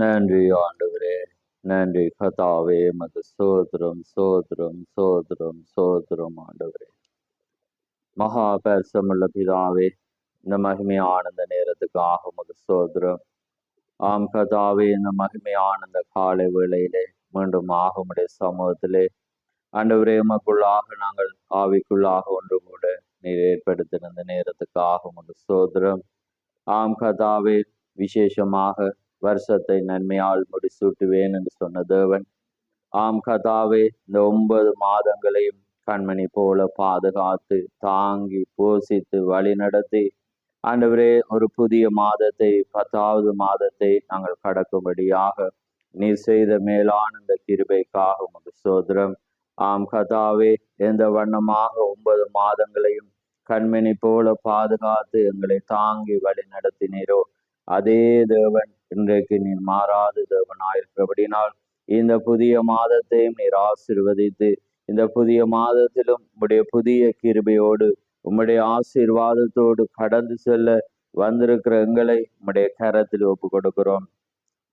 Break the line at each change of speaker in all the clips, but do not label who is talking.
நன்றி ஆண்டவரே, நன்றி கர்த்தாவே. மது சோத்திரம் சோத்திரம் சோத்திரம் சோத்திரம் ஆண்டவரே. மகா பரிசுத்தமுள்ள பிதாவே, இந்த மகிமையான இந்த நேரத்துக்காக உமக்கு சோத்திரம். ஆம் கர்த்தாவே, இந்த மகிமையான இந்த காலை வேளையிலே மீண்டும் உம்முடைய சமூகத்திலே ஆண்டவரே உமக்குள்ளாக நாங்கள் ஆவிக்குள்ளாக ஒன்று கூட நீர் ஏற்படுத்தின இந்த நேரத்துக்காக உமக்கு சோத்திரம். ஆம் கர்த்தாவே, விசேஷமாக வருஷத்தை நன்மையால் முடிசூட்டுவேன் என்று சொன்ன தேவன், ஆம் கர்த்தாவே, இந்த 9 மாதங்களையும் கண்மணி போல பாதுகாத்து தாங்கி போஷித்து வழி நடத்தி ஆண்டவரே ஒரு புதிய மாதத்தை 10வது மாதத்தை நாங்கள் கடக்கும்படியாக நீர் செய்த மேலான இந்த கிருபைக்காக உமக்கு சோதரம். ஆம் கர்த்தாவே, எந்த வண்ணமாக 9 மாதங்களையும் கண்மணி போல பாதுகாத்து எங்களை தாங்கி வழி நடத்தினீரோ அதே தேவன் இன்றைக்கு நீர் மாறாத தேவனாயிருக்கிறபடினால் இந்த புதிய மாதத்தையும் நீர் ஆசீர்வதித்து இந்த புதிய மாதத்திலும் உம்முடைய புதிய கிருபையோடு உம்முடைய ஆசீர்வாதத்தோடு கடந்து செல்ல வந்திருக்கிற எங்களை உம்முடைய கரத்தில் ஒப்பு கொடுக்கிறோம்.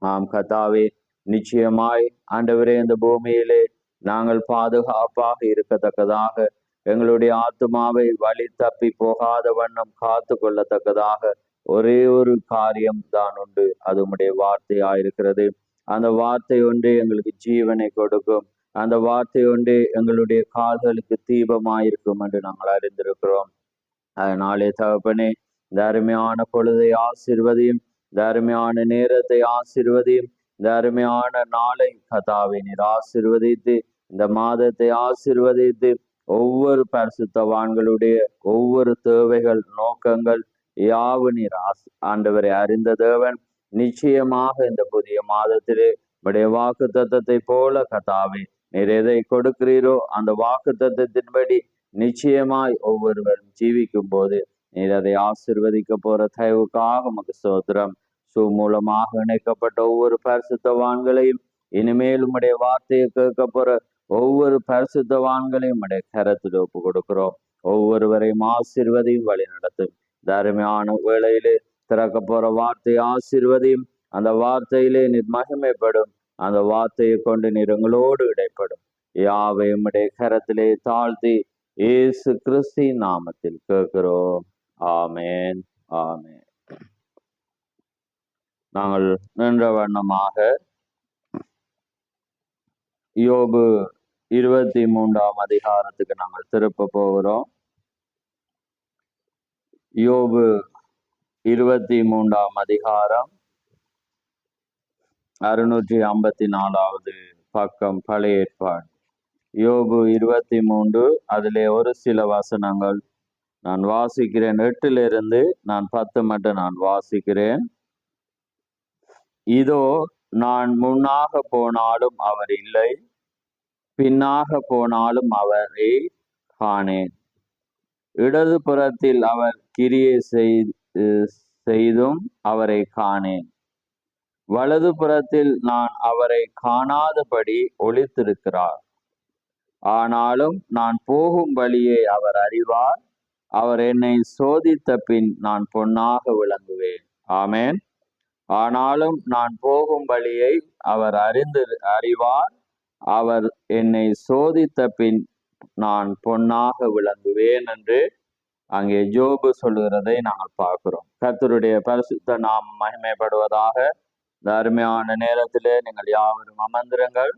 ஆம் கர்த்தாவே, நிச்சயமாய் ஆண்டவரே, இந்த பூமியிலே நாங்கள் பாதுகாப்பாக இருக்கத்தக்கதாக எங்களுடைய ஆத்துமாவை வழி தப்பி போகாத வண்ணம் காத்து கொள்ளத்தக்கதாக ஒரே ஒரு காரியம் தான் உண்டு. அது உம்முடைய வார்த்தையாயிருக்கிறது. அந்த வார்த்தை ஒன்றே எங்களுக்கு ஜீவனை கொடுக்கும். அந்த வார்த்தை ஒன்றே எங்களுடைய கால்களுக்கு தீபமாயிருக்கும் என்று நாங்கள் அறிந்திருக்கிறோம். அதனாலே தகப்பனே, இந்த அருமையான பொழுதை ஆசீர்வதியும், இந்த அருமையான நேரத்தை ஆசீர்வதியும், இந்த அருமையான நாளை கர்த்தாவே நீர் ஆசீர்வதித்து இந்த மாதத்தை ஆசீர்வதித்து ஒவ்வொரு பரிசுத்தவான்களுடைய ஒவ்வொரு தேவைகள் நோக்கங்கள் யாவு நீர் ஆண்டவரை அறிந்த தேவன். நிச்சயமாக இந்த புதிய மாதத்திலே உடைய வாக்கு தத்தத்தை போல கர்த்தாவே நீர் எதை கொடுக்கிறீரோ அந்த வாக்கு தத்தத்தின்படி நிச்சயமாய் ஒவ்வொருவரும் ஜீவிக்கும் போது நீர் அதை ஆசீர்வதிக்க போற தயவுக்காக உமக்கு ஸ்தோத்திரம். மூலமாக இணைக்கப்பட்ட ஒவ்வொரு பரிசுத்தவான்களையும் இனிமேல் உம்முடைய வார்த்தையை கேட்க போற ஒவ்வொரு பரிசுத்தவான்களையும் உடைய கரத்தில் ஒப்பு கொடுக்கிறோம். ஒவ்வொருவரையும் ஆசீர்வதியும் வழி நடத்தும். இந்த அருமையான வேளையிலே திறக்க போற வார்த்தை ஆசீர்வதியும். அந்த வார்த்தையிலே நீர் மகிமைப்படும். அந்த வார்த்தையை கொண்டு நீர் எங்களோடு இடைப்படும். யாவை உம்முடைய கரத்திலே தாழ்த்தி இயேசு கிறிஸ்துவின் நாமத்தில் கேட்கிறோம். ஆமேன், ஆமேன். நாங்கள் நின்ற வண்ணமாக யோபு 23ஆம் அதிகாரத்துக்கு நாங்கள் திருப்ப போகிறோம். யோபு 23ஆம் அதிகாரம் 654வது பக்கம், பழைய ஏற்பாடு. யோபு 23, அதிலே ஒரு சில வசனங்கள் நான் வாசிக்கிறேன். 8லிருந்து நான் 10 மட்டும் நான் வாசிக்கிறேன். இதோ நான் முன்னாக போனாலும் அவர் இல்லை, பின்னாக போனாலும் அவரை காணேன். இடது புறத்தில் அவர் கிரியை செய்தும் அவரை காணேன். வலது புறத்தில் நான் அவரை காணாதபடி ஒளித்திருக்கிறார். ஆனாலும் நான் போகும் வழியை அவர் அறிவார். அவர் என்னை சோதித்த பின் நான் பொன்னாக விளங்குவேன். ஆமேன். ஆனாலும் நான் போகும் வழியை அவர் அறிவார். அவர் என்னை சோதித்த பின் நான் பொன்னாக விளங்குவேன் என்று அங்கே யோபு சொல்லுகிறதை நாங்கள் பார்க்கிறோம். கர்த்தருடைய பரிசுத்த நாம் மகிமைப்படுவதாக. இந்த அருமையான நேரத்திலே நீங்கள் யாவரும் அமர்ந்திருங்கள்.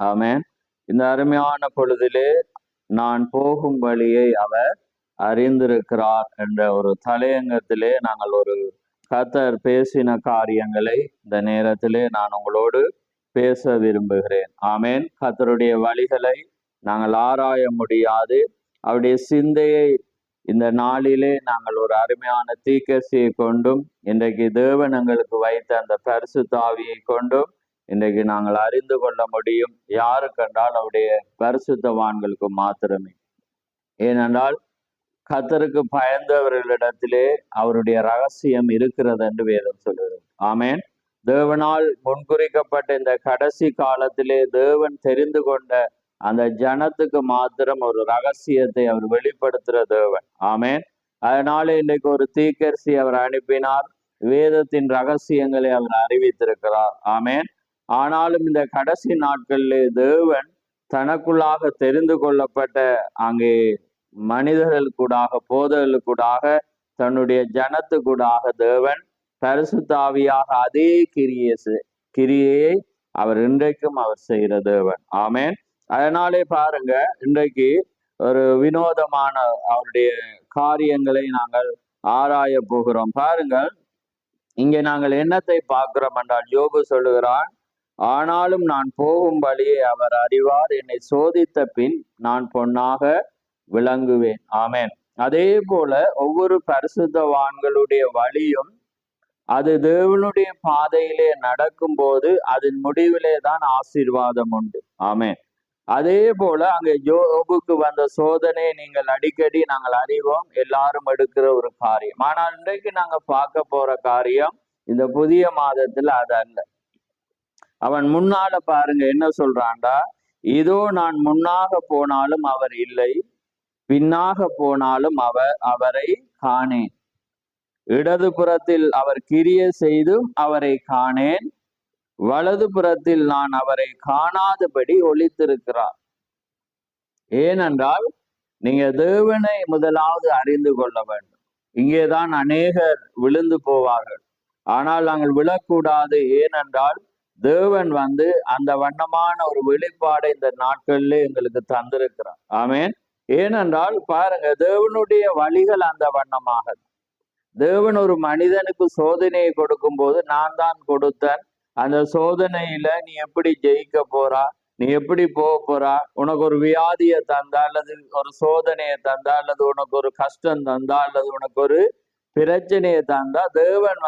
ஆமேன். இந்த அருமையான பொழுதிலே நான் போகும் வழியை அவர் அறிந்திருக்கிறார் என்ற ஒரு தலையங்கத்திலே நாங்கள் ஒரு கர்த்தர் பேசின காரியங்களை இந்த நேரத்திலே நான் உங்களோடு பேச விரும்புகிறேன். ஆமேன். கர்த்தருடைய வழிகளை நாங்கள் ஆராய முடியாது. அவருடைய சிந்தையை இந்த நாளிலே நாங்கள் ஒரு அருமையான தீர்க்கதரிசியை கொண்டும் இன்றைக்கு தேவன் எங்களுக்கு வைத்த அந்த பரிசுத்த ஆவியை கொண்டும் இன்றைக்கு நாங்கள் அறிந்து கொள்ள முடியும். யாரு கண்டால் அவருடைய பரிசுத்தவான்களுக்கு மாத்திரமே. ஏனென்றால் கர்த்தருக்கு பயந்தவர்களிடத்திலே அவருடைய ரகசியம் இருக்கிறது என்று வேதம் சொல்கிறது. ஆமேன். தேவனால் முன்குறிக்கப்பட்ட இந்த கடைசி காலத்திலே தேவன் தெரிந்து கொண்ட அந்த ஜனத்துக்கு மாத்திரம் ஒரு ரகசியத்தை அவர் வெளிப்படுத்துகிற தேவன். ஆமேன். அதனால இன்றைக்கு ஒரு தீர்க்கதரிசி அவர் அனுப்பினார். வேதத்தின் ரகசியங்களை அவர் அறிவித்திருக்கிறார். ஆமேன். ஆனாலும் இந்த கடைசி நாட்களிலே தேவன் தனக்குள்ளாக தெரிந்து கொள்ளப்பட்ட அங்கே மனிதர்களுக்கூடாக போதர்களுக்கூடாக தன்னுடைய ஜனத்துக்கூடாக தேவன் பரிசுத்த ஆவியாக அதே கிரியையை அவர் இன்றைக்கும் அவர் செய்கிற தேவன். ஆமேன். அதனாலே பாருங்க, இன்றைக்கு ஒரு வினோதமான அவருடைய காரியங்களை நாங்கள் ஆராய போகிறோம். பாருங்கள், இங்கே நாங்கள் என்னத்தை பார்க்கிறோம் என்றால், யோபு சொல்லுகிறான், ஆனாலும் நான் போகும் வழியை அவர் அறிவார், என்னை சோதித்த பின் நான் பொன்னாக விளங்குவேன். ஆமேன். அதே போல ஒவ்வொரு பரிசுத்தவான்களுடைய வழியும் அது தேவனுடைய பாதையிலே நடக்கும் போது அதன் முடிவிலே தான் ஆசீர்வாதம் உண்டு. ஆமேன். அதே போல அங்கே யோபுக்கு வந்த சோதனை நீங்கள் அடிக்கடி நாங்கள் அறிவோம், எல்லாரும் எடுக்கிற ஒரு காரியம். ஆனால் இன்றைக்கு நாங்க பார்க்க போற காரியம் இந்த புதிய மாதத்துல அது அல்ல. அவன் முன்னால பாருங்க என்ன சொல்றான்டா, இதோ நான் முன்னாக போனாலும் அவர் இல்லை, பின்னாக போனாலும் அவரை காணேன், இடது புறத்தில் அவர் கிரியை செய்தும் அவரை காணேன், வலது புறத்தில் நான் அவரை காணாதபடி ஒளித்திருக்கிறார். ஏனென்றால் நீங்க தேவனை முதலாவது அறிந்து கொள்ள வேண்டும். இங்கேதான் அநேகர் விழுந்து போவார்கள். ஆனால் நாங்கள் விழக்கூடாது. ஏனென்றால் தேவன் அந்த வண்ணமான ஒரு வெளிப்பாடை இந்த நாட்களில் எங்களுக்கு தந்திருக்கிறார். ஆமேன். ஏனென்றால் பாருங்க, தேவனுடைய வழிகள் அந்த வண்ணமாக. தேவன் ஒரு மனிதனுக்கு சோதனையை கொடுக்கும் போது, நான் தான் கொடுத்தேன், அந்த சோதனையில நீ எப்படி ஜெயிக்க போறா, நீ எப்படி போறா, உனக்கு ஒரு வியாதியை தந்தா, அல்லது ஒரு சோதனையை தந்தா, அல்லது உனக்கு ஒரு கஷ்டம் தந்தா, அல்லது உனக்கு ஒரு பிரச்சனையை தந்தா தேவன்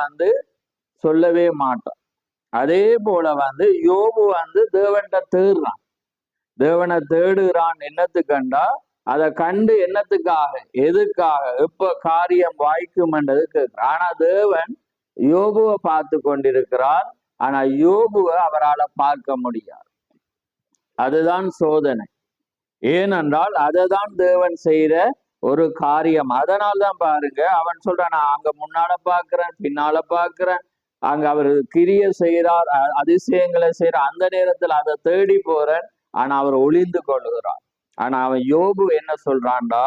சொல்லவே மாட்டான். அதே போல யோபு தேவன்கிட்ட தேடுறான். தேவனை தேடுகிறான் என்னத்துக்கண்டா, அதை கண்டு என்னத்துக்காக, எதுக்காக, எப்ப காரியம் வாய்க்கும் என்றது கேட்கிறான். ஆனா தேவன் யோபுவை பார்த்து கொண்டிருக்கிறார். ஆனா யோபுவை அவரால் பார்க்க முடியாது. அதுதான் சோதனை. ஏனென்றால் அதை தான் தேவன் செய்யற ஒரு காரியம். அதனால்தான் பாருங்க, அவன் சொல்றான், நான் அங்க முன்னால பாக்குறேன், பின்னால பாக்குறேன், அங்க அவர் கிரியை செய்யறார், அதிசயங்களை செய்யறார், அந்த நேரத்தில் அதை தேடி போறேன், ஆனா அவர் ஒளிந்து கொள்ளுகிறார். ஆனா அவன் யோபு என்ன சொல்றான்டா,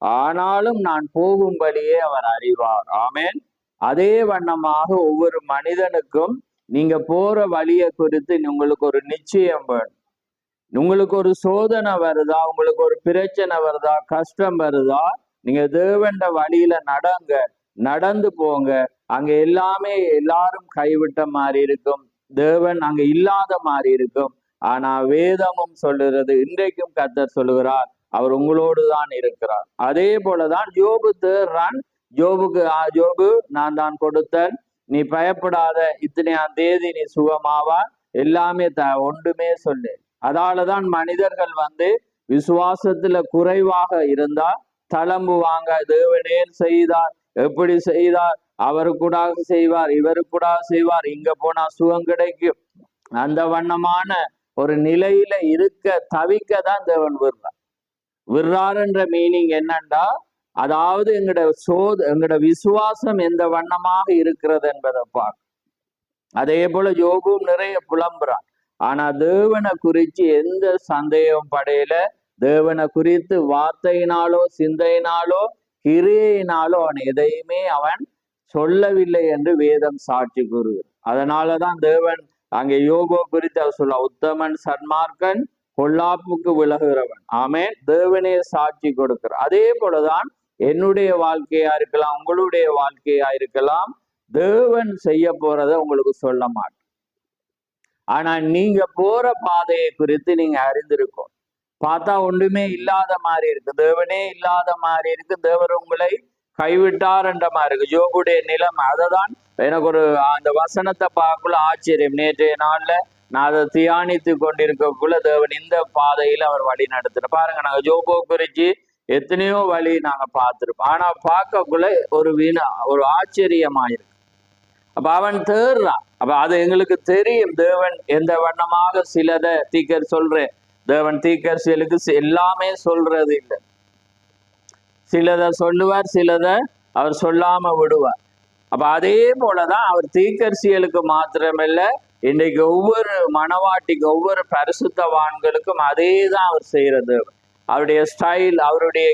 ஆனாலும் நான் போகும்படியே அவர் அறிவார். ஆமேன். அதே வண்ணமாக ஒவ்வொரு மனிதனுக்கும் நீங்க போற வழியை குறித்து உங்களுக்கு ஒரு நிச்சயம் வேணும். உங்களுக்கு ஒரு சோதனை வருதா, உங்களுக்கு ஒரு பிரச்சனை வருதா, கஷ்டம் வருதா, நீங்க தேவண்ட வழியில நடந்து போங்க. அங்க எல்லாரும் கைவிட்ட மாதிரி இருக்கும், தேவன் அங்க இல்லாத மாதிரி இருக்கும். ஆனா வேதமும் சொல்லுகிறது, இன்றைக்கும் கர்த்தர் சொல்லுகிறார், அவர் உங்களோடு தான் இருக்கிறார். அதே போலதான் யோபு தேர்றான். யோபு நான் தான் கொடுத்தேன், நீ பயப்படாத, இத்தனையாம் தேதி நீ சுகமாவா, எல்லாமே ஒன்றுமே சொல்லு. அதாலதான் மனிதர்கள் விசுவாசத்துல குறைவாக இருந்தா தளம்புவாங்க. தேவனே செய்தார், எப்படி செய்தார், அவரு கூட செய்வார், இவரு கூட செய்வார், இங்க போனா சுகம் கிடைக்கும், அந்த வண்ணமான ஒரு நிலையில தவிக்க தான் தேவன் விடுறாருன்ற மீனிங் என்னண்டா, அதாவது எங்கட விசுவாசம் எந்த வண்ணமாக இருக்கிறது என்பதை பார்க்க. அதே போல யோபும் நிறைய புலம்புறான். ஆனா தேவனை குறித்து எந்த சந்தேகம் படையில, தேவனை குறித்து வார்த்தையினாலோ சிந்தையினாலோ கிரியையினாலோ அவன் எதையுமே அவன் சொல்லவில்லை என்று வேதம் சாட்சி கூறுகிறது. அதனாலதான் தேவன் அங்கே யோபு குறித்து அவர் சொல்ல, உத்தமன் சன்மார்க்கன் பொல்லாப்புக்கு விலகுகிறவன். ஆமேன். தேவனே சாட்சி கொடுக்கிறார். அதே போலதான் என்னுடைய வாழ்க்கையா இருக்கலாம், உங்களுடைய வாழ்க்கையா இருக்கலாம், தேவன் செய்ய போறதை உங்களுக்கு சொல்ல மாட்டேன். ஆனா நீங்க போற பாதையை குறித்து நீங்க அறிந்திருக்கோம். பார்த்தா ஒன்றுமே இல்லாத மாதிரி இருக்கு, தேவனே இல்லாத மாதிரி இருக்கு, தேவர் உங்களை கைவிட்டார் என்ற மாதிரி இருக்கு. யோபுடைய நிலைமை அததான். எனக்கு ஒரு அந்த வசனத்தை பார்க்கக்குள்ள ஆச்சரியம். நேற்றைய நாள்ல நான் அதை தியானித்து கொண்டிருக்கக்குள்ள தேவன் இந்த பாதையில அவர் வழி நடத்தின பாருங்க. நாங்க யோபு குறிச்சு எத்தனையோ வழி நாங்க பார்த்திருப்போம். ஆனா பார்க்கக்குள்ள ஒரு ஆச்சரியமாயிருக்கு. அப்ப அவன் தேர்றான். அப்ப அது எங்களுக்கு தெரியும், தேவன் எந்த வண்ணமாக சிலதை தீக்கர் சொல்றேன். தேவன் தீக்கர்சிகளுக்கு எல்லாமே சொல்றது இல்லை. சிலதை சொல்லுவார், சிலதை அவர் சொல்லாம விடுவார். அப்ப அதே போலதான் அவர் தீர்க்கதரிசிகளுக்கு மாத்திரமல்ல, இன்றைக்கு ஒவ்வொரு மனவாட்டிக்கு ஒவ்வொரு பரிசுத்தவான்களுக்கும் அதே தான் அவர் செய்யறது. அவருடைய ஸ்டைல், அவருடைய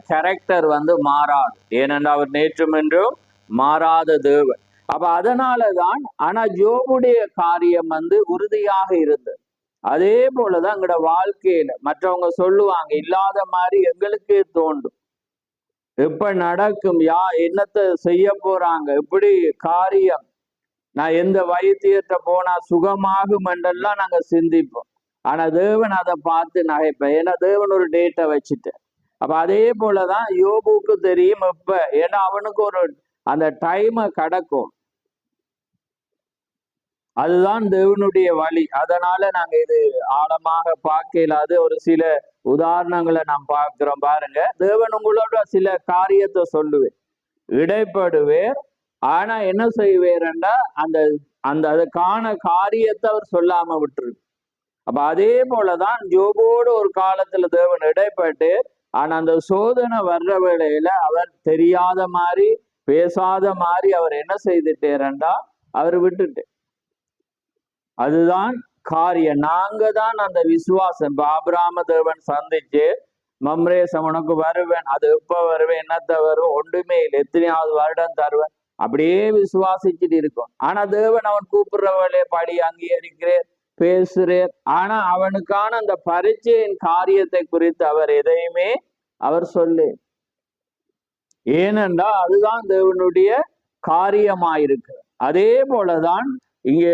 கேரக்டர் மாறாது. ஏனென்றால் அவர் நேற்றும் என்றும் மாறாத தேவன். அப்ப அதனாலதான், ஆனா யோபுடைய காரியம் உறுதியாக இருந்தது. அதே போலதான் எங்களோட வாழ்க்கையில மற்றவங்க சொல்லுவாங்க, இல்லாத மாதிரி எங்களுக்கே தோண்டும். எப்ப நடக்கும், என்னத்தை செய்ய போறாங்க, எப்படி காரியம், நான் எந்த வைத்தியத்தை போனா சுகமாகும் என்றெல்லாம் நாங்க சிந்திப்போம். ஆனா தேவன் அதை பார்த்து நகைப்பேன். ஏன்னா தேவன் ஒரு டேட்டை வச்சுட்டு. அப்ப அதே போலதான் யோபுக்கு தெரியும் எப்ப, ஏன்னா அவனுக்கு ஒரு அந்த டைமை கடக்கும். அதுதான் தேவனுடைய வழி. அதனால நாங்க இது ஆழமாக பார்க்கலாது. ஒரு சில உதாரணங்களை நாம் பார்க்கிறோம். பாருங்க, தேவன் உங்களோட சில காரியத்தை சொல்லுவேன், இடைப்படுவேர். ஆனா என்ன செய்வேர்ண்டா அந்த அந்த அதுக்கான காரியத்தை அவர் சொல்லாம விட்டுரு. அப்ப அதே போலதான் யோபோடு ஒரு காலத்துல தேவன் இடைப்பட்டு, ஆனா அந்த சோதனை வர்ற வேளையில அவர் தெரியாத மாதிரி பேசாத மாதிரி அவர் என்ன செய்துட்டேரண்டா அவர் விட்டுட்டு. அதுதான் காரியம். நாங்க தான் அந்த விசுவாசம். ஆபிரகாம தேவன் சந்திச்சு, மம்ரேசம் உனக்கு வருவேன், அது எப்ப வருவேன், என்னத்த வரும், ஒன்றுமே இல்லை, எத்தனையாவது வருடம் தருவேன், அப்படியே விசுவாசிச்சுட்டு இருக்கும். ஆனா தேவன் அவன் கூப்பிடுற வேலையை படி அங்கீகரிக்கிறேன், பேசுறேன். ஆனா அவனுக்கான அந்த பரீட்சையின் காரியத்தை குறித்து அவர் எதையுமே அவர் சொல்லு. ஏனென்றா அதுதான் தேவனுடைய காரியமாயிருக்கு. அதே போலதான் இங்க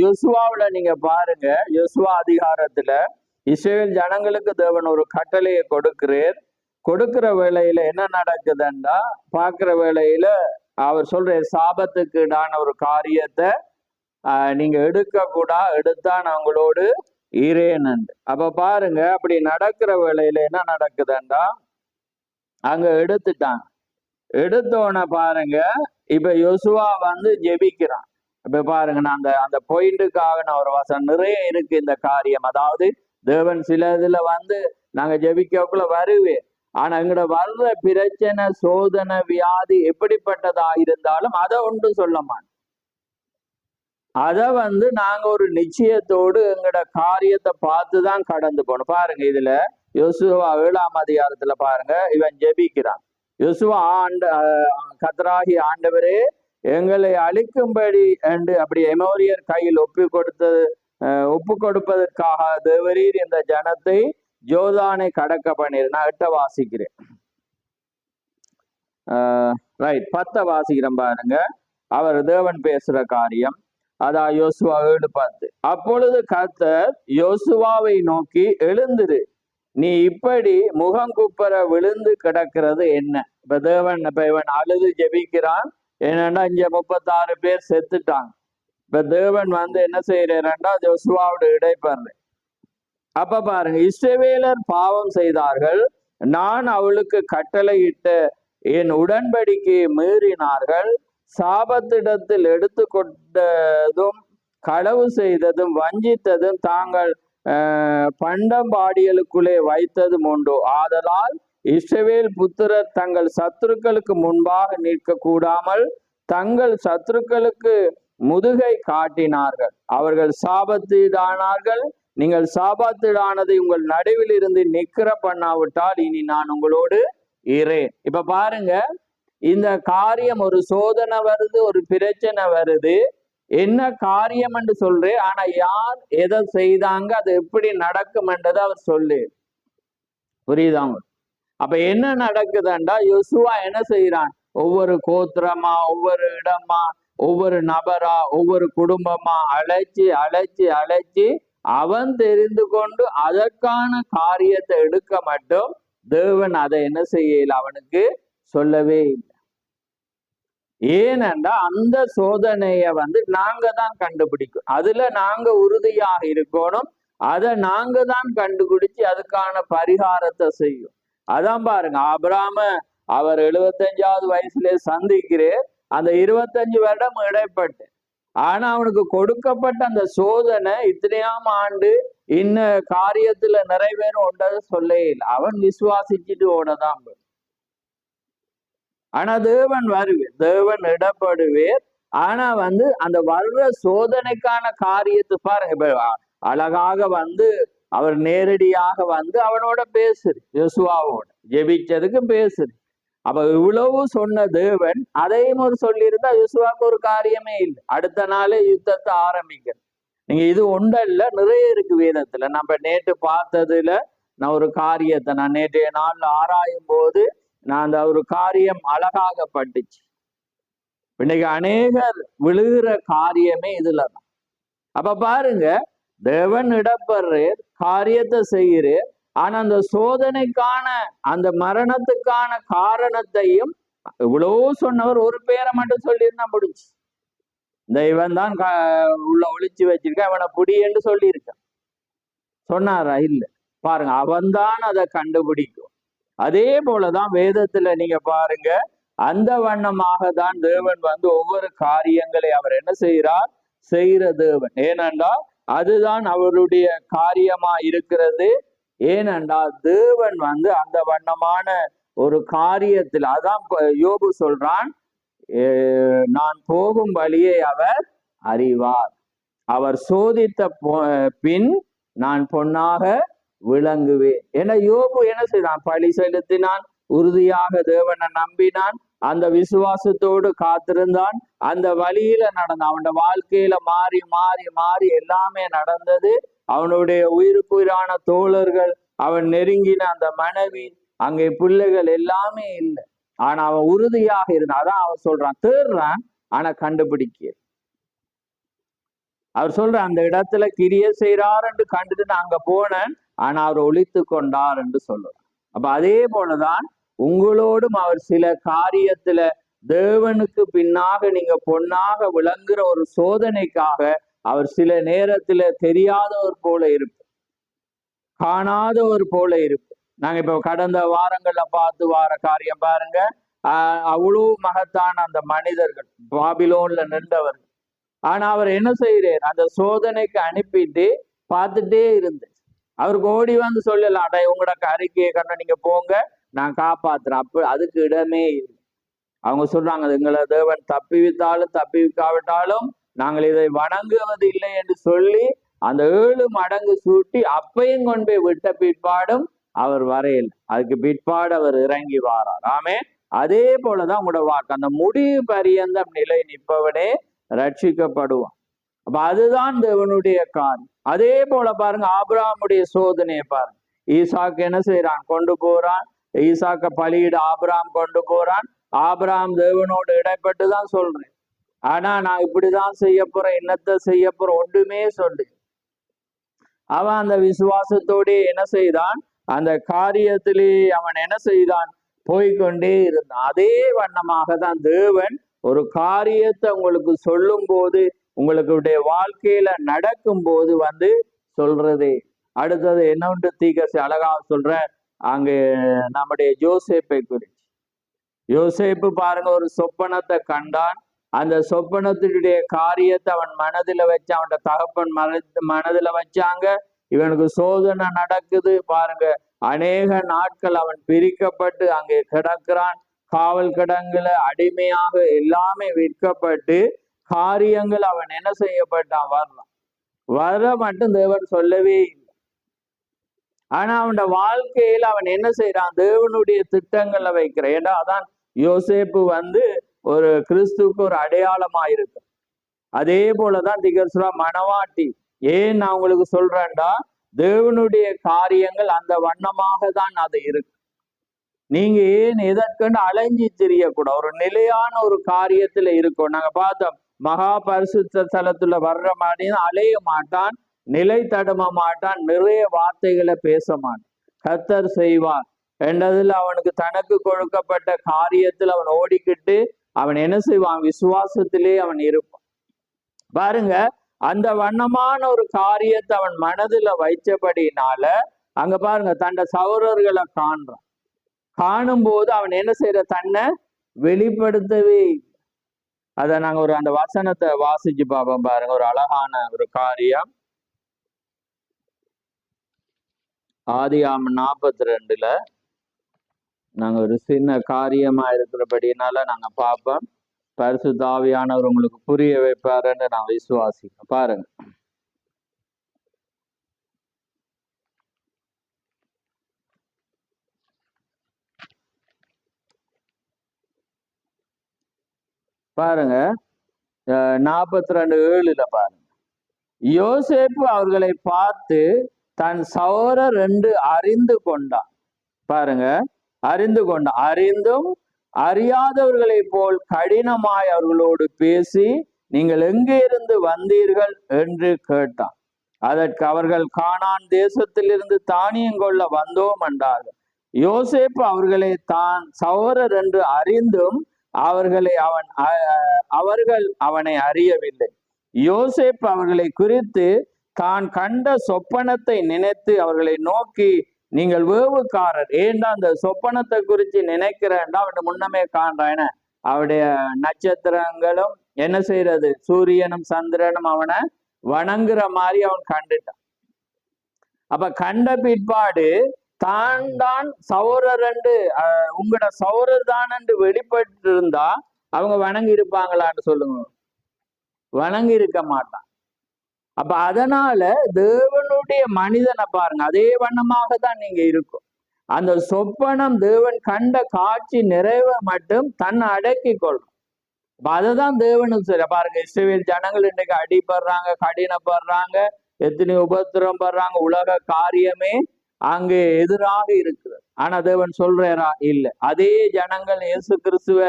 யோசுவாவில நீங்க பாருங்க, யோசுவா அதிகாரத்துல இஸ்ரவேல் ஜனங்களுக்கு தேவன் ஒரு கட்டளையை கொடுக்கிற வேளையில என்ன நடக்குதுன்னா, பார்க்கிற வேளையில அவர் சொல்ற சாபத்துக்கு இடான ஒரு காரியத்தை நீங்க எடுக்க கூட, எடுத்தா நான் உங்களோடு இரேன்னு. அப்ப பாருங்க, அப்படி நடக்கிற வேளையில என்ன நடக்குதுன்னா, அங்க எடுத்தோன பாருங்க, இப்ப யோசுவா ஜெபிக்கிறான். இப்ப பாருங்க, நான் அந்த பாயிண்ட்டுக்காக நான் ஒரு வசனம் நிறைய இருக்கு இந்த காரியம். அதாவது தேவன் சில இதுல நாங்க ஜெபிக்கக்குள்ள வருவேன். ஆனா எங்கட வர்ற பிரச்சனை, சோதனை, வியாதி எப்படிப்பட்டதா இருந்தாலும் அதை ஒன்றும் சொல்ல மாட்டோம். அதை நாங்க ஒரு நிச்சயத்தோடு எங்கட காரியத்தை பார்த்துதான் கடந்து போகணும். பாருங்க, இதுல யோசுவா 7ஆம் அதிகாரத்துல பாருங்க, இவன் ஜெபிக்கிறான். யோசுவா கர்த்தராகிய ஆண்டவரே, எங்களை அழிக்கும்படி என்று அப்படி எமோரியர் கையில் ஒப்பு கொடுப்பதற்காக தேவரீர் இந்த ஜனத்தை ஜோர்தானை கடக்க பண்ணீர். நான் 8 வாசிக்கிறேன். ரைட், 10 வாசிக்கிறேன் பாருங்க. அவர் தேவன் பேசுற காரியம். அதான் யோசுவா 7:10. அப்பொழுது கர்த்தர் யோசுவாவை நோக்கி, எழுந்திரு, நீ இப்படி முகங்குப்புற விழுந்து கிடக்கிறது என்ன? இப்ப தேவன் இவன் அழுது ஜெபிக்கிறான். ஏன்னா இங்க 36 பேர் செத்துட்டாங்க. இப்ப தேவன் என்ன செய்யறாருன்னா யோசுவாவோட இடைப்படுறேன். அப்ப பாருங்க, இஸ்ரவேலர் பாவம் செய்தார்கள், நான் அவளுக்கு கட்டளையிட்ட என் உடன்படிக்கையை மீறினார்கள், சாபத்திடத்தில் எடுத்து கொண்டதும் களவு செய்ததும் வஞ்சித்ததும் தாங்கள் பண்டம்பாடியலுக்குள்ளே வைத்ததும் உண்டோ? ஆதலால் இஸ்ரவேல் புத்திரர் தங்கள் சத்துருக்களுக்கு முன்பாக நிற்க கூடாமல் தங்கள் சத்துருக்களுக்கு முதுகை காட்டினார்கள். அவர்கள் சாபத்தீடானார்கள். நீங்கள் சாபத்தீடானதை உங்கள் நடுவில் இருந்து நிக்கிற பண்ணாவிட்டால் இனி நான் உங்களோடு இரேன். இப்ப பாருங்க, இந்த காரியம், ஒரு சோதனை வருது, ஒரு பிரச்சனை வருது, என்ன காரியம் என்று சொல்றேன். ஆனா யார் எதை செய்தாங்க, அது எப்படி நடக்கும் என்றதை அவர் சொல்லு. புரியுதாங்க? அப்ப என்ன நடக்குதுண்டா, யோசுவா என்ன செய்யறான், ஒவ்வொரு கோத்திரமா, ஒவ்வொரு இடமா, ஒவ்வொரு நபரா, ஒவ்வொரு குடும்பமா அழைச்சி அழைச்சி அழைச்சி அவன் தெரிந்து கொண்டு அதற்கான காரியத்தை எடுக்க மட்டும் தேவன் அதை என்ன செய்யல, அவனுக்கு சொல்லவே இல்லை. ஏனென்றா அந்த சோதனைய நாங்க தான் கண்டுபிடிக்கும். அதுல நாங்க உறுதியாக இருக்கணும். அதை நாங்க தான் கண்டுபிடிச்சு அதுக்கான பரிகாரத்தை செய்யும். அதான் பாருங்க, ஆபிரகாம அவர் 75வது வயசுல சந்திக்கிறேன். அந்த 25 வருடம் இடைப்பட்டு, ஆனா அவனுக்கு கொடுக்கப்பட்ட அந்த சோதனை இத்தனையாம் ஆண்டு இன்ன காரியத்துல நிறைவேறும் ஒன்றது சொல்ல இல்லை. அவன் விசுவாசிச்சுட்டு ஓடதான். ஆனா தேவன் வருவேர், தேவன் இடப்படுவேர். ஆனா அந்த வர்ற சோதனைக்கான காரியத்தை பாருங்க. இப்ப அழகாக அவர் நேரடியாக அவனோட பேசுது, யோசுவாவோட ஜெபிச்சதுக்கு பேசுது. அப்ப இவ்வளவு சொன்ன தேவன் அதையும் ஒரு சொல்லியிருந்தா யோசுவாவுக்கு ஒரு காரியமே இல்லை. அடுத்த நாளே யுத்தத்தை ஆரம்பிக்க. நீங்க இது ஒன்றல்ல, நிறைய இருக்கு வேதத்துல. நம்ம நேற்று பார்த்ததுல நான் ஒரு காரியத்தை நான் நேற்றைய நாள்ல ஆராயும் போது நான் அந்த ஒரு காரியம் அழகாக பட்டுச்சு. இன்னைக்கு அநேகர் விழுகிற காரியமே இதுலதான். அப்ப பாருங்க, தேவன் இடப்படுறேர், காரியத்தை செய்கிறேர். ஆனா அந்த சோதனைக்கான அந்த மரணத்துக்கான காரணத்தையும் இவ்வளவு சொன்னவர் ஒரு பேரை மட்டும் சொல்லியிருந்தா முடிச்சு. இந்த இவன் தான் உள்ள ஒளிச்சு வச்சிருக்க, அவனை புடி என்று சொல்லியிருக்கான். சொன்னாரா? இல்லை. பாருங்க, அவன்தான் அதை கண்டுபிடிக்கும். அதே போலதான் வேதத்துல நீங்க பாருங்க, அந்த வண்ணமாக தான் தேவன் ஒவ்வொரு காரியங்களை அவர் என்ன செய்கிறார்? செய்கிற தேவன். ஏனென்றால் அதுதான் அவருடைய காரியமா இருக்கிறது. ஏனென்றால் தேவன் அந்த வண்ணமான ஒரு காரியத்தில், அதான் யோபு சொல்றான், நான் போகும் வழியை அவர் அறிவார், அவர் சோதித்த பின் நான் பொன்னாக விளங்குவேன். என யோபு என்ன செய்தான்? பழி செலுத்தினான், உறுதியாக தேவனை நம்பினான், அந்த விசுவாசத்தோடு காத்திருந்தான், அந்த வழியில நடந்தான். அவனோட வாழ்க்கையில மாறி மாறி மாறி எல்லாமே நடந்தது. அவனுடைய உயிருக்குயிரான தோழர்கள், அவன் நெருங்கின அந்த மனைவி, அங்கே பிள்ளைகள் எல்லாமே இல்லை. ஆனா அவன் உறுதியாக இருந்தான். அதான் அவன் சொல்றான், தேடுறான் ஆனா கண்டுபிடிக்க. அவர் சொல்ற அந்த இடத்துல கிரிய செய்கிறார் என்று கண்டுட்டு நான் அங்க போனேன், ஆனா அவர் ஒழித்து கொண்டார் என்று சொல்றார். அப்ப அதே போலதான் உங்களோடும் அவர் சில காரியத்துல தேவனுக்கு பின்னாக நீங்க பொன்னாக விளங்குற ஒரு சோதனைக்காக அவர் சில நேரத்துல தெரியாதவர் போல இருப்பார், காணாதவர் போல இருப்பார். நாங்க இப்ப கடந்த வாரங்கள்ல பார்த்து வார காரியம் பாருங்க. அவ்வளவு மகத்தான அந்த மனிதர்கள் பாபிலோன்ல நின்றவர்கள். ஆனா அவர் என்ன செய்யறார்? அந்த சோதனைக்கு அனுப்பிட்டு பார்த்துட்டே இருந்து அவருக்கு ஓடி சொல்லலாம், அடை உங்களோட அறிக்கையை கண்ட நீங்க போங்க, நான் காப்பாத்துறேன். அப்ப அதுக்கு இடமே இல்லை. அவங்க சொல்றாங்க, எங்களை தேவன் தப்பிவித்தாலும் தப்பிவிக்காவிட்டாலும் நாங்கள் இதை வணங்குவது இல்லை என்று சொல்லி அந்த 7 மடங்கு சூட்டி அப்பையும் கொண்டு போய் விட்ட பிற்பாடும் அவர் வரையில். அதுக்கு பிற்பாடு அவர் இறங்கி வாரார். ஆமே. அதே போலதான் உங்களோட வாக்கு, அந்த முடிவு பரியந்தம் நிலை நிற்பவனே ரட்சிக்கப்படுவான். அப்ப அதுதான் தேவனுடைய காரியம். அதே போல பாருங்க, ஆபிரகாமுடைய சோதனையை பாருங்க. ஈசாக்கு என்ன செய்யறான்? கொண்டு போறான். ஈசாக்க பலியிட ஆபிரகாம் கொண்டு போறான். ஆபிரகாம் தேவனோடு இடைப்பட்டுதான் சொல்றேன், ஆனா நான் இப்படிதான் செய்ய போறேன், என்னத்தை செய்ய போறேன் ஒன்றுமே சொல்லு. அவன் அந்த விசுவாசத்தோடு என்ன செய்தான்? அந்த காரியத்திலே அவன் என்ன செய்தான்? போய்கொண்டே இருந்தான். அதே வண்ணமாக தான் தேவன் ஒரு காரியத்தை உங்களுக்கு சொல்லும் போது, உங்களுடைய வாழ்க்கையில நடக்கும் போது சொல்றதே. அடுத்தது என்னொன்று தீர்க்கதரிசி அழகா சொல்ற, அங்கே நம்முடைய யோசேப்பை குறிச்சு. யோசேப்பு பாருங்க, ஒரு சொப்பனத்தை கண்டான். அந்த சொப்பனத்தினுடைய காரியத்தை அவன் மனதில் வச்சு, அவனோட தகப்பன் மனதில் வச்சாங்க. இவனுக்கு சோதனை நடக்குது பாருங்க. அநேக நாட்கள் அவன் பிரிக்கப்பட்டு அங்கே கிடக்கிறான். காவல் கிடங்குல அடிமையாக எல்லாமே விற்கப்பட்டு காரியங்கள் அவன் என்ன செய்யப்பட்டான்? வர மட்டும் தேவன் சொல்லவே இல்லை. ஆனா அவனோட வாழ்க்கையில அவன் என்ன செய்யறான்? தேவனுடைய திட்டங்களை வைக்கிறான். ஏன்னா அதான் யோசேப்பு ஒரு கிறிஸ்துவுக்கு ஒரு அடையாளமா இருக்கு. அதே போலதான் திகர்சுரா மணவாட்டி. ஏன் நான் உங்களுக்கு சொல்றேன்டா, தேவனுடைய காரியங்கள் அந்த வண்ணமாக தான் அது இருக்கு. நீங்க ஏன் எதற்கண்டு அலைஞ்சி தெரியக்கூடாது, ஒரு நிலையான ஒரு காரியத்துல இருக்கும். நாங்க பார்த்தோம், மகா பரிசுத்த ஸ்தலத்துல வர்ற மாதிரி அலைய மாட்டான், நிலை தடும மாட்டான், நிறைய வார்த்தைகளை பேச மாட்டான். கர்த்தர் செய்வார் என்றதுல அவனுக்கு தனக்கு கொடுக்கப்பட்ட காரியத்தில் அவன் ஓடிக்கிட்டு அவன் என்ன செய்வான்? விசுவாசத்திலே அவன் இருப்பான். பாருங்க, அந்த வண்ணமான ஒரு காரியத்தை அவன் மனதுல வைச்சபடினால அங்க பாருங்க, தன்னை சகோதரர்களை காண்றான். காணும் போது அவன் என்ன செய்யற? தன்னை வெளிப்படுத்தவே. அத நாங்க அந்த வசனத்தை வாசிச்சு பார்ப்போம் பாருங்க. ஒரு அழகான ஒரு காரியம். ஆதியாகமம் 42 நாங்க ஒரு சின்ன காரியமா இருக்கிறபடினால நாங்க பார்ப்போம். பரிசுத்த ஆவியானவர் உங்களுக்கு புரிய வைப்பாருன்னு நான் விசுவாசிக்கிறேன். பாருங்க, பாருங்க 42:7 பாருங்க. யோசேப்பு அவர்களை பார்த்து தன் சகோதரர் என்று அறிந்து கொண்டான். பாருங்க, அறிந்து கொண்டான். அறிந்தும் அறியாதவர்களை போல் கடினமாய் அவர்களோடு பேசி, நீங்கள் எங்கே இருந்து வந்தீர்கள் என்று கேட்டான். அதற்கு அவர்கள் கானான் தேசத்திலிருந்து தானியம் கொள்ள வந்தோம் என்றார்கள். யோசேப்பு அவர்களை தான் சகோதரர் என்று அறிந்தும் அவர்கள் அவனை அறியவில்லை. யோசேப்பு அவர்களை குறித்து தான் கண்ட சொப்பனத்தை நினைத்து அவர்களை நோக்கி, நீங்கள் வேவுக்காரர், ஏண்டா அந்த சொப்பனத்தை குறித்து நினைக்கிறேன்டா அவன் முன்னமே காண்றான். அவருடைய நட்சத்திரங்களும் என்ன செய்யறது, சூரியனும் சந்திரனும் அவனை வணங்குற மாதிரி அவன் கண்டுட்டான். அப்ப கண்ட பிற்பாடு தான் சௌரர் என்று உங்களோட சௌரர் தான் என்று வெளிப்பட்டு இருந்தா அவங்க வணங்கி இருப்பாங்களான்னு சொல்லுங்க. வணங்கி இருக்க மாட்டான். அப்ப அதனால தேவனுடைய மனிதனை பாருங்க, அதே வண்ணமாக தான் நீங்க இருக்கும். அந்த சொப்பனம் தேவன் கண்ட காட்சி நிறைவ மட்டும் தன்னை அடக்கி கொள்ளும். அததான் தேவனுக்கு சொல்ல பாருங்க. இஸ்ரவேல் ஜனங்கள் இன்னைக்கு அடிபடுறாங்க, கடினப்படுறாங்க, எத்தனை உபத்திரம் படுறாங்க, உலக காரியமே அங்கே எதிராக இருக்கிறது. ஆனா தேவன் சொல்றாரா? இல்லை. அதே ஜனங்கள் இயேசு கிறிஸ்துவ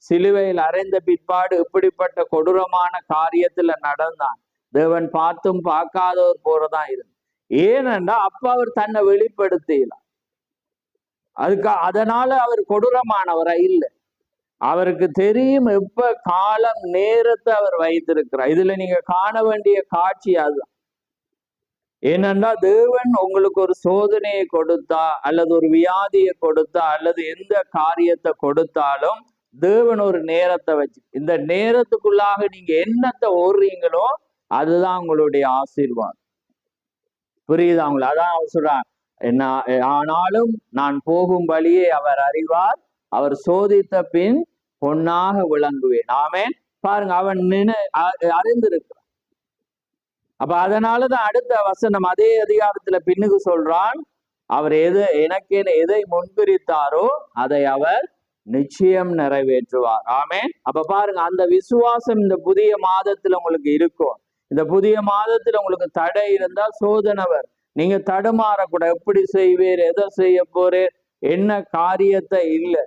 சிலுவையில் அறைந்த பிற்பாடு இப்படிப்பட்ட கொடூரமான காரியத்துல நடந்தான். தேவன் பார்த்தும் பார்க்காதவர் போறதான் இருந்து. ஏனென்றா அப்ப அவர் தன்னை வெளிப்படுத்தலாம். அதனால அவர் கொடூரமானவரா இல்லை. அவருக்கு தெரியும் எப்ப காலம் நேரத்தை அவர் வைத்திருக்கிறார். இதுல நீங்க காண வேண்டிய காட்சி அதுதான். ஏனென்றா தேவன் உங்களுக்கு ஒரு சோதனையை கொடுத்தா, அல்லது ஒரு வியாதியை கொடுத்தா, அல்லது எந்த காரியத்தை கொடுத்தாலும் தேவன் ஒரு நேரத்தை வச்சு, இந்த நேரத்துக்குள்ளாக நீங்க என்னத்தை ஓடுறீங்களோ அதுதான் உங்களுடைய ஆசீர்வாதம். புரியுதா உங்களுக்கு? அதான் அவர் சொல்றார், என்ன ஆனாலும் நான் போகும் வழியை அவர் அறிவார், அவர் சோதித்த பின் பொன்னாக விளங்குவேன். ஆமென். பாருங்க, அவன் அறிந்திருக்கிறான். அப்ப அதனாலதான் அடுத்த வசனம் அதே அதிகாரத்துல பின்னுக்கு சொல்றான், அவர் எதை முன்குறித்தாரோ அதை அவர் நிச்சயம் நிறைவேற்றுவார். ஆமென். அப்ப பாருங்க, அந்த விசுவாசம் இந்த புதிய மாதத்துல உங்களுக்கு இருக்கும். இந்த புதிய மாதத்துல உங்களுக்கு தடை இருந்தா சோதனவர், நீங்க தடுமாறக்கூட, எப்படி செய்வீர், எதை செய்ய போறீர், என்ன காரியத்தை இல்லை,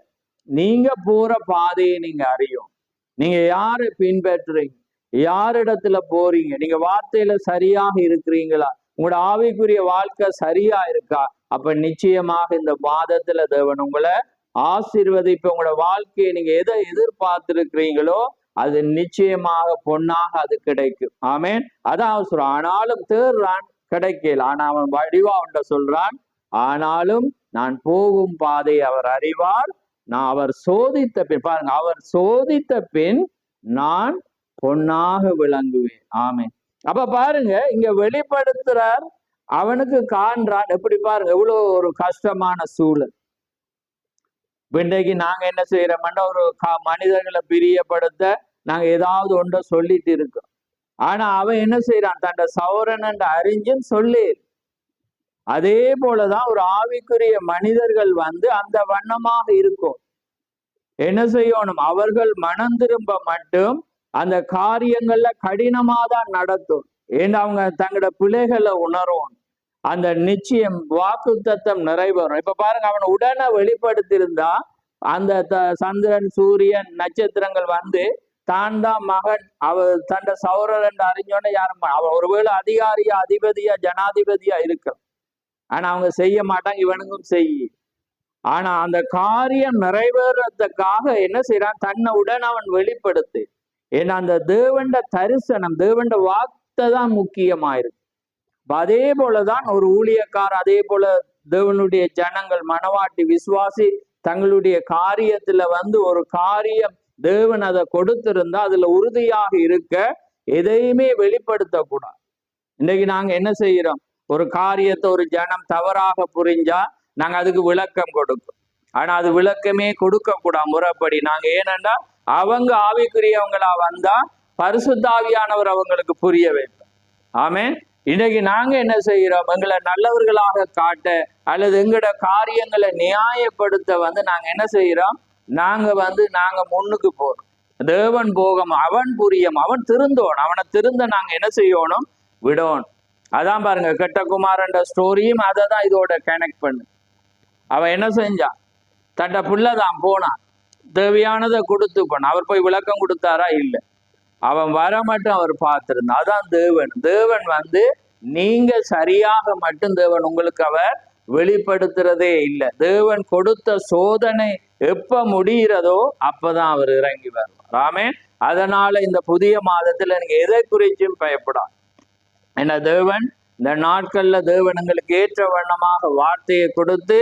நீங்க போற பாதையை நீங்க அறியும். நீங்க யாரை பின்பற்றுறீங்க, யாரிடத்துல போறீங்க, நீங்க வார்த்தையில சரியாக இருக்கிறீங்களா, உங்களோட ஆவிக்குரிய வாழ்க்கை சரியா இருக்கா, அப்ப நிச்சயமாக இந்த மாதத்துல தேவன் உங்களை ஆசீர்வதிப்பு. உங்களோட வாழ்க்கையை நீங்க எதை எதிர்பார்த்திருக்கிறீங்களோ அது நிச்சயமாக பொன்னாக அது கிடைக்கும். ஆமேன். அதான் சொல்றான், ஆனாலும் தேர்றான் கிடைக்கல. ஆனா அவன் வடிவா அவன்கிட்ட சொல்றான், ஆனாலும் நான் போகும் பாதை அவர் அறிவார், நான் அவர் சோதித்த பின், பாருங்க, அவர் சோதித்த பின் நான் பொன்னாக விளங்குவேன். ஆமேன். அப்ப பாருங்க, இங்க வெளிப்படுத்துறார், அவனுக்கு காண்றான். எப்படி பாருங்க, எவ்வளவு ஒரு கஷ்டமான சூழல். இன்றைக்கு நாங்க என்ன செய்யறோம்னா, ஒரு மனிதர்களை பிரியப்படுத்த நாங்க ஏதாவது ஒன்றை சொல்லிட்டு இருக்கோம். ஆனா அவன் என்ன செய்யறான், தன்னை சௌரன் என்று அறிஞ்சுன்னு சொல்லி. அதே போலதான் ஒரு ஆவிக்குரிய மனிதர்கள் அந்த வண்ணமாக இருக்கும். என்ன செய்யணும், அவர்கள் மனம் திரும்ப மட்டும் அந்த காரியங்கள்ல கடினமா தான் நடத்தும். ஏன்னா அவங்க தங்களோட பிள்ளைகளை உணரும், அந்த நிச்சயம் வாக்கு தத்தம் நிறைவேறும். இப்ப பாருங்க, அவன் உடனே வெளிப்படுத்தி இருந்தா அந்த சந்திரன் சூரியன் நட்சத்திரங்கள் தான் மகன், அவர் தண்ட சௌரர் என்று அறிஞ்சோன்னே யாரும், அவன் ஒருவேளை அதிகாரியா, அதிபதியா, ஜனாதிபதியா இருக்கலாம். ஆனா அவங்க செய்ய மாட்டாங்க, இவனுக்கும் செய்ய. ஆனா அந்த காரியம் நிறைவேறதுக்காக என்ன செய்யறான், தன்னை உடன் அவன் வெளிப்படுத்து. ஏன்னா அந்த தேவண்ட தரிசனம், தேவண்ட வார்த்தை தான் முக்கியமாயிருக்கு. அதே போலதான் ஒரு ஊழியக்கார, அதே போல தேவனுடைய ஜனங்கள், மனவாட்டி விசுவாசி தங்களுடைய காரியத்துல ஒரு காரியம் தேவன் அதை கொடுத்திருந்தா அதுல உறுதியாக இருக்க, எதையுமே வெளிப்படுத்தக்கூடாது. இன்னைக்கு நாங்க என்ன செய்யறோம், ஒரு காரியத்தை ஒரு ஜனம் தவறாக புரிஞ்சா நாங்க அதுக்கு விளக்கம் கொடுக்கும். ஆனா அது விளக்கமே கொடுக்க கூடாது முறைப்படி. நாங்க ஏனென்றா அவங்க ஆவிக்குரியவங்களா வந்தா பரிசுத்தாவியானவர் அவங்களுக்கு புரிய வைப்போம். ஆமென். இன்னைக்கு நாங்க என்ன செய்யறோம்? எங்களை நல்லவர்களாக காட்ட அல்லது எங்களோட காரியங்களை நியாயப்படுத்த நாங்க என்ன செய்யறோம்? நாங்க முன்னுக்கு போறோம். தேவன் போகம், அவன் புரியம், அவன் திருந்தோணும். அவனை திருந்த நாங்க என்ன செய்யணும்? விடணும். அதான் பாருங்க, கெட்ட குமாரன்ற ஸ்டோரியும் அதை தான் இதோட கனெக்ட் பண்ணு. அவன் என்ன செஞ்சான்? தட்ட புள்ளதான் போனான், தேவையானதை கொடுத்து போனான். அவர் போய் விளக்கம் கொடுத்தாரா? இல்லை. அவன் வர மட்டும் அவர் பார்த்திருந்தான். அதான் தேவன். தேவன் நீங்க சரியாக மட்டும் தேவன் உங்களுக்கு அவர் வெளிப்படுத்துறதே இல்லை. தேவன் கொடுத்த சோதனை எப்ப முடிகிறதோ அப்பதான் அவர் இறங்கி வருவார். ஆமென். அதனால இந்த புதிய மாதத்துல நீங்க எதை குறிச்சும் பயப்படாது. ஏன்னா தேவன் இந்த நாட்கள்ல தேவன் எங்களுக்கு ஏற்ற வண்ணமாக வார்த்தையை கொடுத்து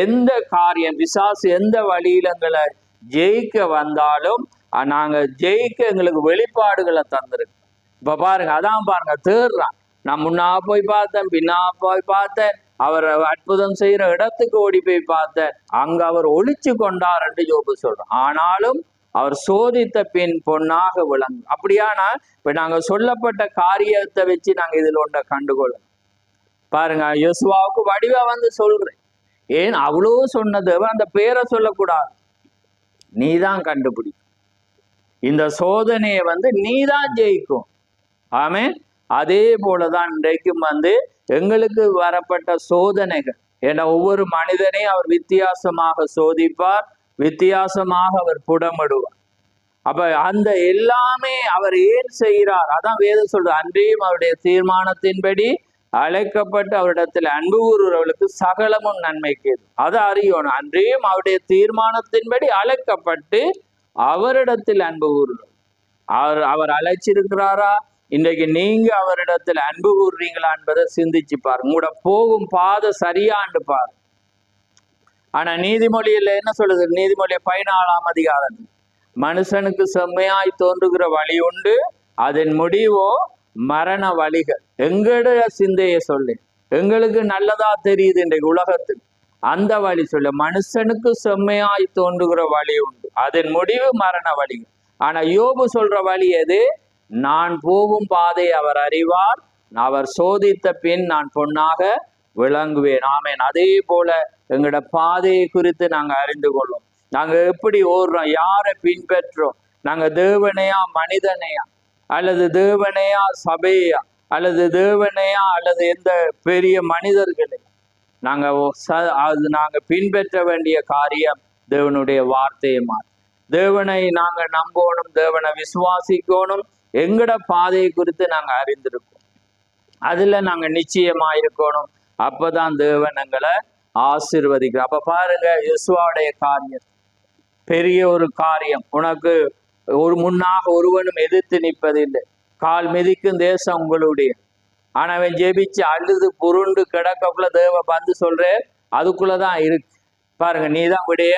எந்த காரியம் பிசாசு எந்த வழியில எங்களை ஜெயிக்க வந்தாலும் நாங்க ஜெயிக்க எங்களுக்கு வெளிப்பாடுகளை தந்திருக்கு. இப்ப பாருங்க, அதான் பாருங்க, தேடுறான். நான் முன்னா போய் பார்த்தேன், பின்னா போய் பார்த்தேன், அவர் அற்புதம் செய்யற இடத்துக்கு ஓடி போய் பார்த்தேன், அங்க அவர் ஒளிச்சு கொண்டார் என்று யோபு சொல்றோம். ஆனாலும் அவர் சோதித்த பின் பொன்னாக விளங்கும். அப்படியானா இப்ப நாங்க சொல்லப்பட்ட காரியத்தை வச்சு நாங்க இதுல ஒன்றை கண்டுகொள்ளும். பாருங்க, யோசுவாவுக்கு வடிவா சொல்றேன். ஏன் அவ்வளோ சொன்னது? அந்த பேரை சொல்லக்கூடாது, நீதான் கண்டுபிடி. இந்த சோதனையை நீதான் ஜெயிக்கும். ஆமென். அதே போலதான் இன்றைக்கும் எங்களுக்கு வரப்பட்ட சோதனைகள். ஏன்னா ஒவ்வொரு மனிதனையும் அவர் வித்தியாசமாக சோதிப்பார், வித்தியாசமாக அவர் புடமிடுவார். அப்ப அந்த எல்லாமே அவர் ஏன் செய்கிறார்? அதான் வேதம் சொல்ற, அன்றையும் அவருடைய தீர்மானத்தின்படி அழைக்கப்பட்டு அவரிடத்தில் அன்பு கூறுறவர்களுக்கு சகலமும் நன்மைக்கு. அதை அறியணும். அன்றையும் அவருடைய தீர்மானத்தின்படி அழைக்கப்பட்டு அவரிடத்தில் அன்பு கூறுறோம். அவர் அழைச்சிருக்கிறாரா? இன்றைக்கு நீங்க அவரிடத்தில் அன்பு கூறுறீங்களா என்பதை சிந்திச்சு பாருங்க. உங்களோட போகும் பாதை சரியாண்டு பாரு. ஆனா நீதிமொழியில என்ன சொல்லுது? நீதிமொழியை 14ஆம் அதிகாரம், மனுஷனுக்கு செம்மையாய் தோன்றுகிற வழி உண்டு, அதன் முடிவோ மரண வழிகள். எங்கட சிந்தைய சொல்லு, எங்களுக்கு நல்லதா தெரியுது இன்றைக்கு உலகத்துக்கு, அந்த வழி சொல்லு. மனுஷனுக்கு செம்மையாய் தோன்றுகிற வழி உண்டு, அதன் முடிவு மரண வழிகள். ஆனா யோபு சொல்ற வழி எது? நான் போகும் பாதை அவர் அறிவார், அவர் சோதித்த பின் நான் பொன்னாக விளங்குவேன். ஆமேன். அதே போல எங்களோட பாதையை குறித்து நாங்க அறிந்து கொள்ளும். நாங்க எப்படி ஓடுறோம், யாரை பின்பற்றோம், நாங்க தேவனையா மனிதனையா, அல்லது தேவனையா சபையா, அல்லது தேவனையா, அல்லது எந்த பெரிய மனிதர்களே நாங்க பின்பற்ற வேண்டிய காரியம் தேவனுடைய வார்த்தையை மாற்ற. தேவனை நாங்க நம்பணும், தேவனை விசுவாசிக்கணும். எங்கட பாதையை குறித்து நாங்க அறிந்திருக்கோம், அதுல நாங்க நிச்சயமா இருக்கணும். அப்பதான் தேவன் எங்களை ஆசீர்வதிக்கிறோம். அப்ப பாருங்க, யெசுவாவுடைய காரியம் பெரிய ஒரு காரியம். உனக்கு முன்னாக ஒருவனும் எதிர்த்து நிற்பதில்லை, கால் மிதிக்கும் தேசம் உங்களுடைய. ஆனா அவன் ஜெபிச்சு அழுது புருண்டு கிடக்கக்குள்ள தேவ சொல்றேன், அதுக்குள்ளதான் இருக்கு. பாருங்க, நீதான் விடைய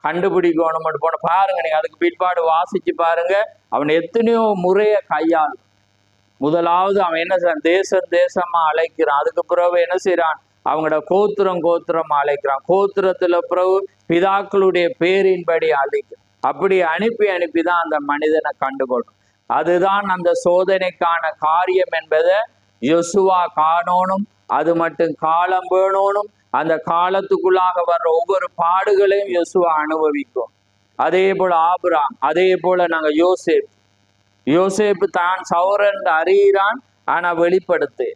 கண்டுபிடிக்கணும் போன பாருங்க. நீங்க அதுக்கு பிற்பாடு வாசிச்சு பாருங்க, அவன் எத்தனையோ முறைய கையாள். முதலாவது அவன் என்ன செய்றான்? தேசமா அழைக்கிறான். அதுக்கு பிறகு என்ன செய்யறான்? அவங்களோட கோத்திரமா அழைக்கிறான். கோத்திரத்துல பிறகு பிதாக்களுடைய பேரின்படி அழைக்கிறான். அப்படி அனுப்பிதான் அந்த மனிதனை கண்டுகொள்ளும். அதுதான் அந்த சோதனைக்கான காரியம் என்பதை யோசுவா காணணும். அது மட்டும் காலம் வேணும். அந்த காலத்துக்குள்ளாக வர்ற ஒவ்வொரு பாடுகளையும் யோசுவா அனுபவிக்கும். அதே போல ஆபிரகாம், அதே போல நாங்க யோசேப்பு தான் சௌரன் அறிகிறான், ஆனா வெளிப்படுத்து.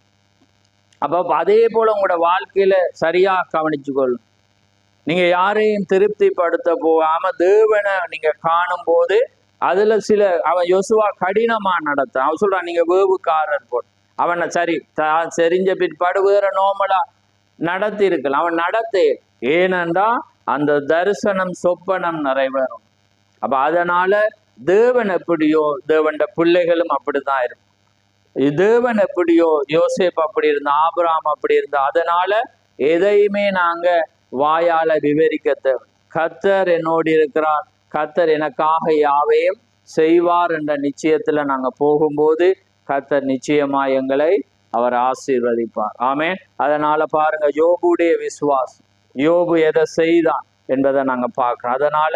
அப்ப அதே போல உங்களோட வாழ்க்கையில சரியா கவனிச்சு கொள்ளும். நீங்க யாரையும் திருப்திப்படுத்த போகாம தேவனை நீங்க காணும் போது அதுல அவன் யோசுவா கடினமா நடத்த. அவன் சொல்றான், நீங்க வேவுக்காரர் போட்டு அவனை செறிஞ்ச பிற்பாடு வேற நோமலா நடத்தி இருக்கலாம். அவன் நடத்த, ஏனென்றா அந்த தரிசனம் சொப்பனம் நிறைவேறும். அப்ப அதனால தேவன் எப்படியோ தேவன் பிள்ளைகளும் அப்படித்தான் இருக்கும். தேவன் எப்படியோ யோசேப்பு அப்படி இருந்தா, ஆபிரகாம் அப்படி இருந்தா. அதனால எதையுமே நாங்க வாயால விவரிக்க தேவை. கர்த்தர் என்னோடு இருக்கிறார், கர்த்தர் எனக்காக யாவையும் செய்வார் என்ற நிச்சயத்துல நாங்க போகும்போது கர்த்தர் நிச்சயமா எங்களை அவர் ஆசீர்வதிப்பார். ஆமென். அதனால பாருங்க, யோபுடைய விசுவாசம். யோபு எதை செய்தான்? என்பதை நாங்க பார்க்கிறோம். அதனால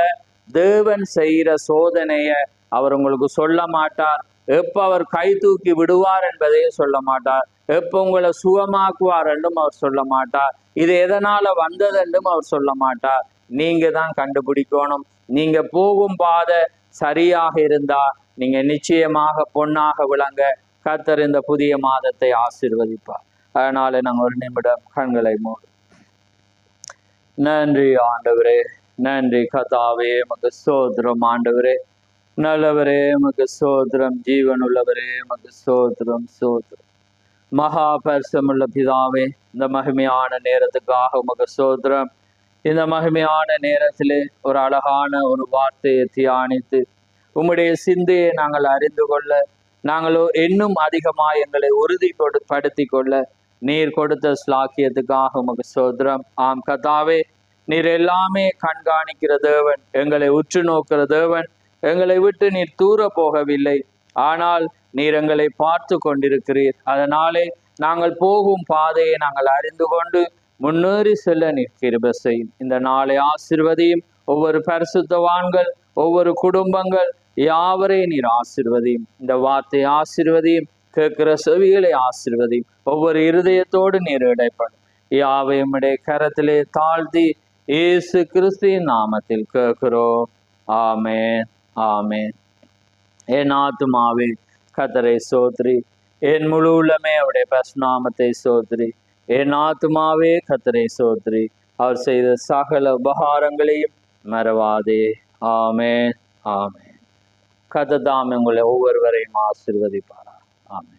தேவன் செய்கிற சோதனைய அவர் உங்களுக்கு சொல்ல மாட்டார். எப்ப அவர் கை தூக்கி விடுவார் என்பதையும் சொல்ல மாட்டார். எப்ப உங்களை சுகமாக்குவார் என்றும் அவர் சொல்ல மாட்டார். இது எதனால வந்தது என்றும் அவர் சொல்ல மாட்டார். நீங்க தான் கண்டுபிடிக்கணும். நீங்க போகும் பாதை சரியாக இருந்தா நீங்க நிச்சயமாக பொன்னாக விளங்க கர்த்தர் இந்த புதிய மாதத்தை ஆசீர்வதிப்பார். அதனால நாங்கள் ஒரு நிமிடம் கண்களை மூடு. நன்றி ஆண்டவரே, நன்றி கர்த்தாவே, உமக்கு ஸ்தோத்திரம் ஆண்டவரே, நல்லவரே உமக்கு ஸ்தோத்திரம், ஜீவன் உள்ளவரே உமக்கு ஸ்தோத்திரம் ஸ்தோத்திரம். மகா பரிசுத்தமுள்ள பிதாவே, இந்த மகிமையான நேரத்துக்காக உமக்கு ஸ்தோத்திரம். இந்த மகிமையான நேரத்திலே ஒரு அழகான ஒரு வார்த்தையை தியானித்து உம்முடைய சிந்தையை நாங்கள் அறிந்து கொள்ள, நாங்களோ இன்னும் அதிகமாக எங்களை உறுதிப்படுத்தி கொள்ள நீர் கொடுத்த ஸ்லாக்கியத்துக்காக உமக்கு ஸ்தோத்திரம். ஆம் கர்த்தாவே, நீர் எல்லாமே கண்காணிக்கிற தேவன், எங்களை உற்று நோக்கிற தேவன். எங்களை விட்டு நீர் தூர போகவில்லை, ஆனால் நீர் எங்களை பார்த்து கொண்டிருக்கிறீர். அதனாலே நாங்கள் போகும் பாதையை நாங்கள் அறிந்து கொண்டு முன்னேறி செல்ல நீர் கிருபை செய்யும். இந்த நாளை ஆசீர்வதியும். ஒவ்வொரு பரிசுத்தவான்கள், ஒவ்வொரு குடும்பங்கள் யாவரையும் நீர் ஆசீர்வதியும். இந்த வார்த்தை ஆசீர்வதியும், கேட்கிற செவிகளை ஆசீர்வதியும். ஒவ்வொரு இருதயத்தோடு நீர் இடைப்படும். யாவையும் கரத்திலே தாழ்த்தி இயேசு கிறிஸ்துவின் நாமத்தில் கேட்கிறோம். ஆமென், ஆமென். என் ஆத்துமாவே கர்த்தரை ஸ்தோத்திரி, என் முழு உள்ளமே அவருடைய பரிசுநாமத்தை ஸ்தோத்திரி. என் ஆத்துமாவே கர்த்தரை ஸ்தோத்திரி, அவர் செய்த சகல உபகாரங்களையும் மறவாதே. ஆமென், ஆமென். கர்த்தர் தாமே உங்களை ஒவ்வொருவரையும் ஆசீர்வதிப்பார். ஆமென்.